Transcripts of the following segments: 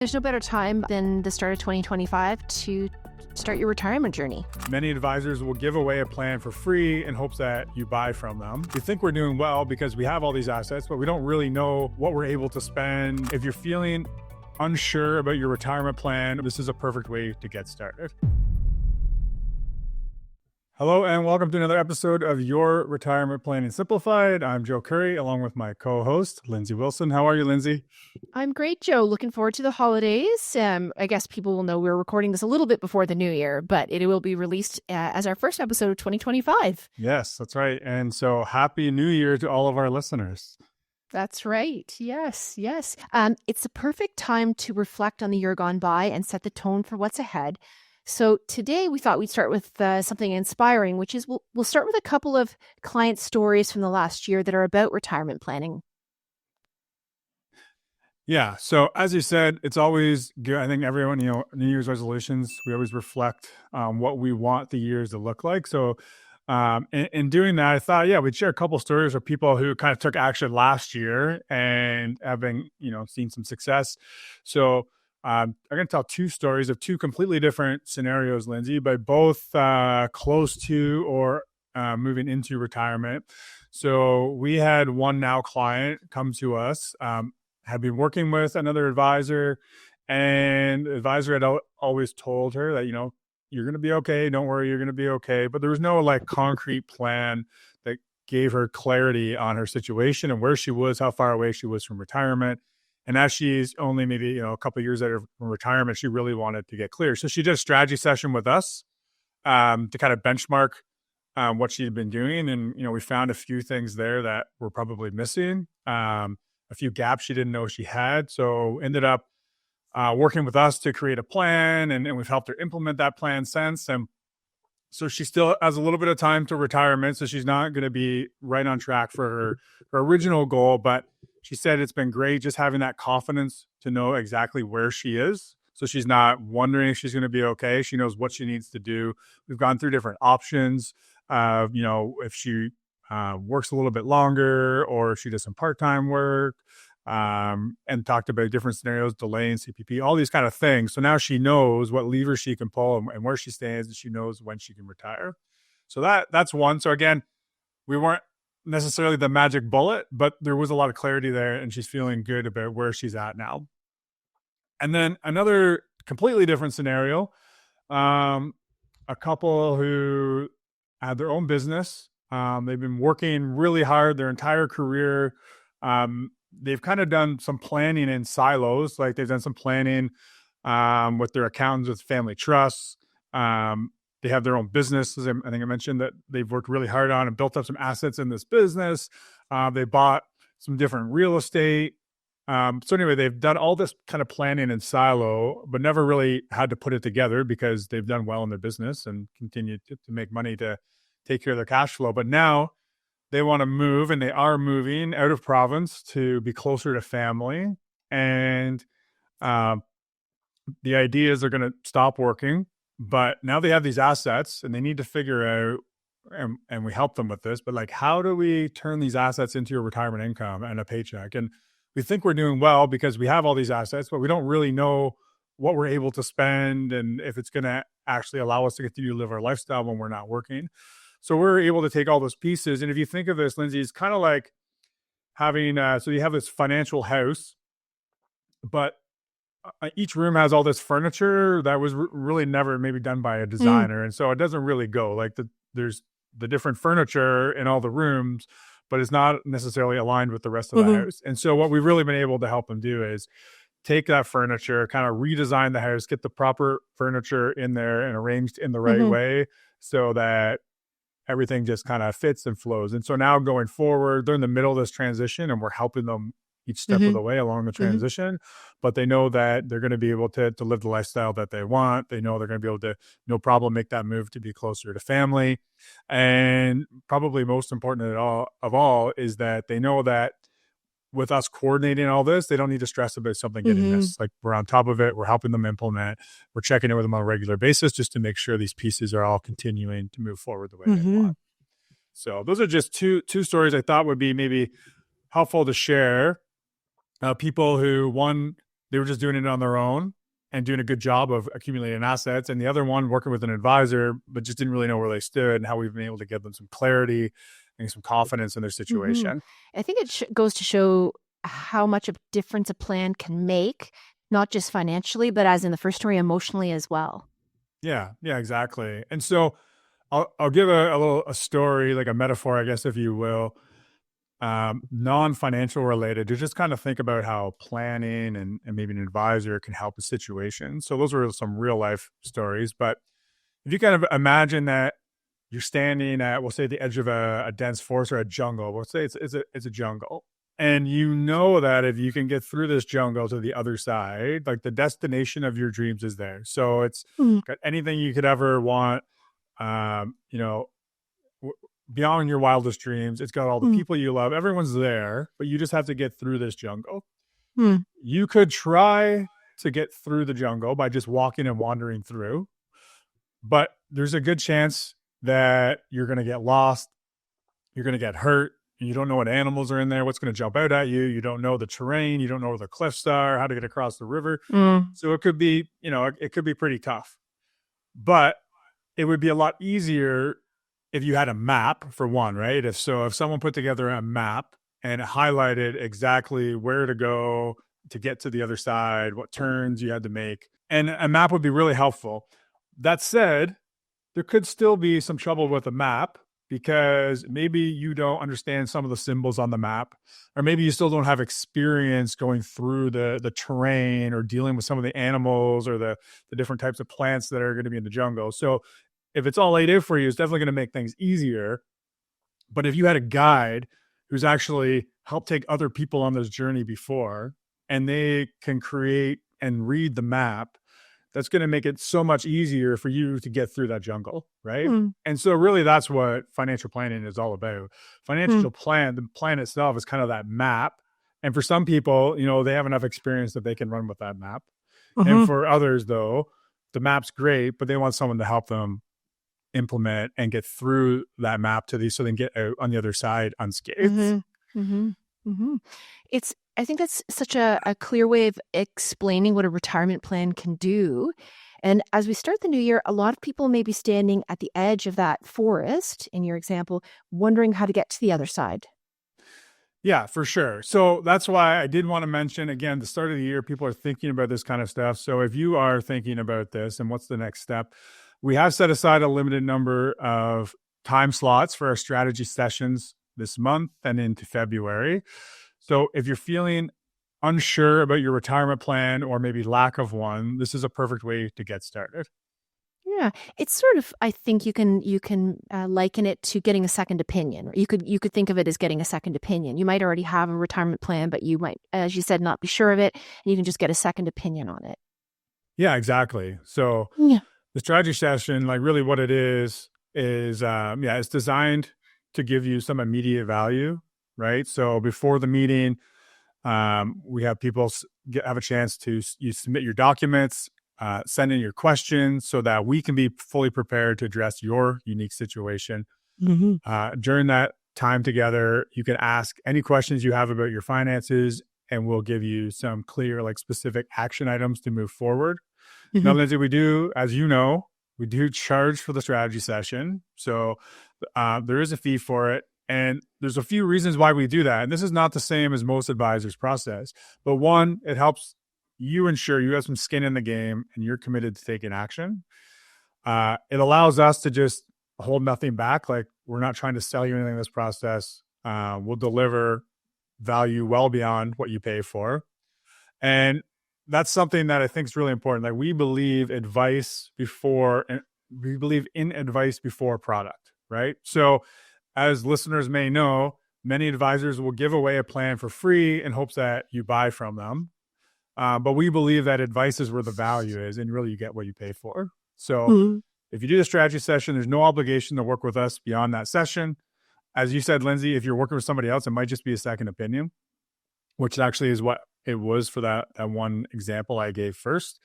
There's no better time than the start of 2025 to start your retirement journey. Many advisors will give away a plan for free in hopes that you buy from them. We think we're doing well because we have all these assets, but we don't really know what we're able to spend. If you're feeling unsure about your retirement plan, this is a perfect way to get started. Hello and welcome to another episode of Your Retirement Planning Simplified. I'm Joe Curry along with my co-host, Lindsay Wilson. How are you, Lindsay? I'm great, Joe. Looking forward to the holidays. I guess people will know we're recording this a little bit before the new year, but it will be released as our first episode of 2025. Yes, that's right. And so happy New Year to all of our listeners. That's right. Yes. It's the perfect time to reflect on the year gone by and set the tone for what's ahead. So today we thought we'd start with something inspiring, which is we'll start with a couple of client stories from the last year that are about retirement planning. Yeah. So as you said, it's always good. I think everyone, New Year's resolutions, we always reflect on what we want the years to look like. So in doing that, I thought, we'd share a couple stories of people who kind of took action last year and have been, seen some success. So I'm going to tell two stories of two completely different scenarios, Lindsay, but both close to or moving into retirement. So we had one now client come to us, had been working with another advisor, and the advisor had always told her that, you're going to be okay. Don't worry, you're going to be okay. But there was no concrete plan that gave her clarity on her situation and where she was, how far away she was from retirement. And as she's only maybe, a couple of years out of retirement, she really wanted to get clear. So she did a strategy session with us to kind of benchmark what she'd been doing. And, we found a few things there that were probably missing, a few gaps she didn't know she had. So ended up working with us to create a plan, and we've helped her implement that plan since. And so she still has a little bit of time to retirement. So she's not going to be right on track for her original goal, but she said it's been great just having that confidence to know exactly where she is. So she's not wondering if she's going to be okay. She knows what she needs to do. We've gone through different options of, if she works a little bit longer or if she does some part-time work, and talked about different scenarios, delaying CPP, all these kind of things. So now she knows what levers she can pull and where she stands, and she knows when she can retire. So that's one. So again, we weren't necessarily the magic bullet, but there was a lot of clarity there, and she's feeling good about where she's at now. And then another completely different scenario, a couple who had their own business. They've been working really hard their entire career. They've kind of done some planning in silos, like they've done some planning with their accountants, with family trusts. They have their own businesses. I think I mentioned that they've worked really hard on and built up some assets in this business. They bought some different real estate. So anyway, they've done all this kind of planning in silo, but never really had to put it together because they've done well in their business and continue to make money to take care of their cash flow. But now they want to move, and they are moving out of province to be closer to family. And the idea is they're going to stop working. But now they have these assets and they need to figure out, and we help them with this, but how do we turn these assets into your retirement income and a paycheck? And we think we're doing well because we have all these assets, but we don't really know what we're able to spend and if it's going to actually allow us to continue to live our lifestyle when we're not working. So we're able to take all those pieces. And if you think of this, Lindsay, it's kind of like having, so you have this financial house, but each room has all this furniture that was really never maybe done by a designer. And so it doesn't really go there's the different furniture in all the rooms, but it's not necessarily aligned with the rest of the house. And so what we've really been able to help them do is take that furniture, kind of redesign the house, get the proper furniture in there and arranged in the right way so that everything just kind of fits and flows. And so now going forward, they're in the middle of this transition and we're helping them each step of the way along the transition, but they know that they're going to be able to live the lifestyle that they want. They know they're going to be able to, no problem, make that move to be closer to family. And probably most important of all is that they know that with us coordinating all this, they don't need to stress about something getting missed. We're on top of it. We're helping them implement. We're checking in with them on a regular basis just to make sure these pieces are all continuing to move forward the way they want. So those are just two stories I thought would be maybe helpful to share. People who, one, they were just doing it on their own and doing a good job of accumulating assets. And the other one working with an advisor, but just didn't really know where they stood, and how we've been able to give them some clarity and some confidence in their Hmm. situation. I think it goes to show how much of a difference a plan can make, not just financially, but as in the first story, emotionally as well. Yeah, exactly. And so I'll give a story, like a metaphor, I guess, if you will, non-financial related, to just kind of think about how planning and maybe an advisor can help a situation. So those were some real life stories. But if you kind of imagine that you're standing at, we'll say, the edge of a dense forest or a jungle. We'll say it's a jungle. And you know that if you can get through this jungle to the other side, like the destination of your dreams is there. So it's Mm, got anything you could ever want, you know, beyond your wildest dreams. It's got all the mm, people you love. Everyone's there, but you just have to get through this jungle. mm, You could try to get through the jungle by just walking and wandering through, but there's a good chance that you're going to get lost. You're going to get hurt. You don't know what animals are in there, what's going to jump out at you. You don't know the terrain. You don't know where the cliffs are, how to get across the river. mm, So it could be, it could be pretty tough. But it would be a lot easier if you had a map, for one, right? If someone put together a map and highlighted exactly where to go to get to the other side, what turns you had to make, and a map would be really helpful. That said, there could still be some trouble with a map because maybe you don't understand some of the symbols on the map, or maybe you still don't have experience going through the terrain or dealing with some of the animals or the different types of plants that are going to be in the jungle. So if it's all laid out for you, it's definitely going to make things easier. But if you had a guide who's actually helped take other people on this journey before, and they can create and read the map, that's going to make it so much easier for you to get through that jungle, right? mm, And so really that's what financial planning is all about. mm, Financial plan, the plan itself is kind of that map. And for some people, they have enough experience that they can run with that map. And mhm, for others though, the map's great, but they want someone to help them implement and get through that map so they can get out on the other side unscathed. mhm, mhm, mhm. I think that's such a clear way of explaining what a retirement plan can do. And as we start the new year, a lot of people may be standing at the edge of that forest, in your example, wondering how to get to the other side. Yeah, for sure. So that's why I did want to mention again, the start of the year, people are thinking about this kind of stuff. So if you are thinking about this and what's the next step, we have set aside a limited number of time slots for our strategy sessions this month and into February. So if you're feeling unsure about your retirement plan or maybe lack of one, this is a perfect way to get started. Yeah, it's sort of. I think you can liken it to getting a second opinion. Or you could think of it as getting a second opinion. You might already have a retirement plan, but you might, as you said, not be sure of it, and you can just get a second opinion on it. Yeah, exactly. So Yeah. the strategy session, like really what it is it's designed to give you some immediate value, right? So before the meeting, we have people have a chance to you submit your documents, send in your questions so that we can be fully prepared to address your unique situation. Hmm. During that time together, you can ask any questions you have about your finances, and we'll give you some clear, like specific action items to move forward. Now, Hmm. Lindsay, we do, as you know, we do charge for the strategy session. So there is a fee for it. And there's a few reasons why we do that. And this is not the same as most advisors' process. But one, it helps you ensure you have some skin in the game and you're committed to taking action. It allows us to just hold nothing back. Like, we're not trying to sell you anything in this process. We'll deliver value well beyond what you pay for. And that's something that I think is really important. Like, we believe in advice before product, right? So as listeners may know, many advisors will give away a plan for free in hopes that you buy from them. But we believe that advice is where the value is, and really you get what you pay for. So Hmm. if you do the strategy session, there's no obligation to work with us beyond that session. As you said, Lindsay, if you're working with somebody else, it might just be a second opinion, which actually is what it was for that one example I gave first.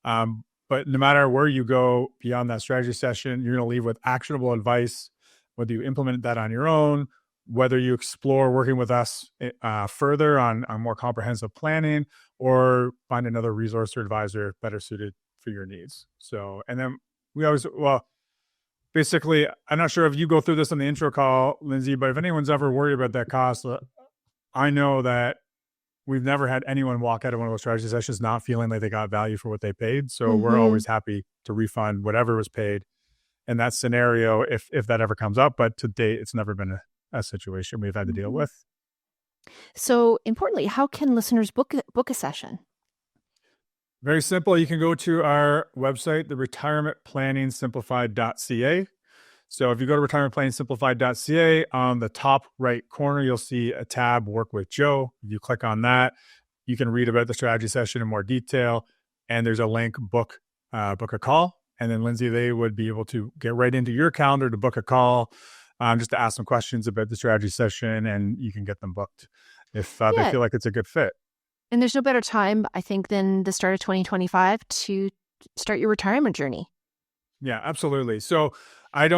But no matter where you go beyond that strategy session, you're going to leave with actionable advice, whether you implement that on your own, whether you explore working with us further on more comprehensive planning, or find another resource or advisor better suited for your needs. So, and then we always, well, basically, I'm not sure if you go through this on the intro call, Lindsay, but if anyone's ever worried about that cost, I know that we've never had anyone walk out of one of those strategy sessions not feeling like they got value for what they paid. So we're always happy to refund whatever was paid in that scenario if that ever comes up. But to date, it's never been a situation we've had to deal with. So importantly, how can listeners book a session? Very simple. You can go to our website, the retirementplanningsimplified.ca. So if you go to retirementplanningsimplified.ca, on the top right corner, you'll see a tab, Work with Joe. If you click on that, you can read about the strategy session in more detail. And there's a link, book a call. And then Lindsay, they would be able to get right into your calendar to book a call, just to ask some questions about the strategy session, and you can get them booked if they feel like it's a good fit. And there's no better time, I think, than the start of 2025 to start your retirement journey. Yeah, absolutely. So I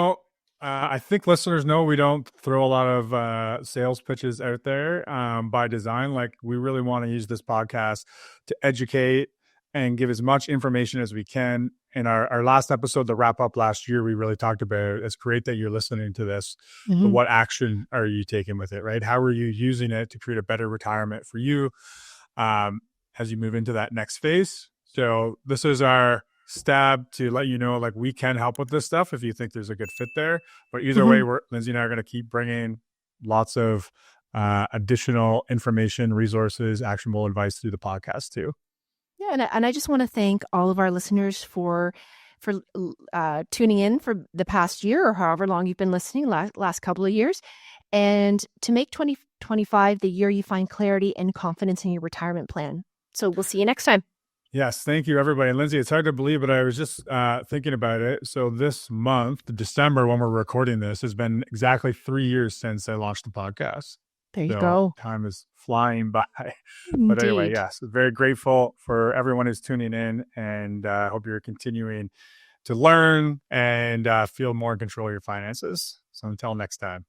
think listeners know we don't throw a lot of sales pitches out there by design. Like, we really want to use this podcast to educate and give as much information as we can. In our last episode, the wrap up last year, we really talked about, it's great that you're listening to this, but what action are you taking with it, right? How are you using it to create a better retirement for you as you move into that next phase? So this is our stab to let you know, like, we can help with this stuff if you think there's a good fit there. But either way, Lindsay and I are going to keep bringing lots of additional information, resources, actionable advice through the podcast too. Yeah, and I just want to thank all of our listeners for tuning in for the past year or however long you've been listening, last couple of years, and to make 2025 the year you find clarity and confidence in your retirement plan. So we'll see you next time. Yes, thank you, everybody. And Lindsay, it's hard to believe, but I was just thinking about it. So this month, December, when we're recording this, has been exactly 3 years since I launched the podcast. There you go. Time is flying by. Indeed. But anyway, yes, very grateful for everyone who's tuning in, and I hope you're continuing to learn and feel more in control of your finances. So until next time.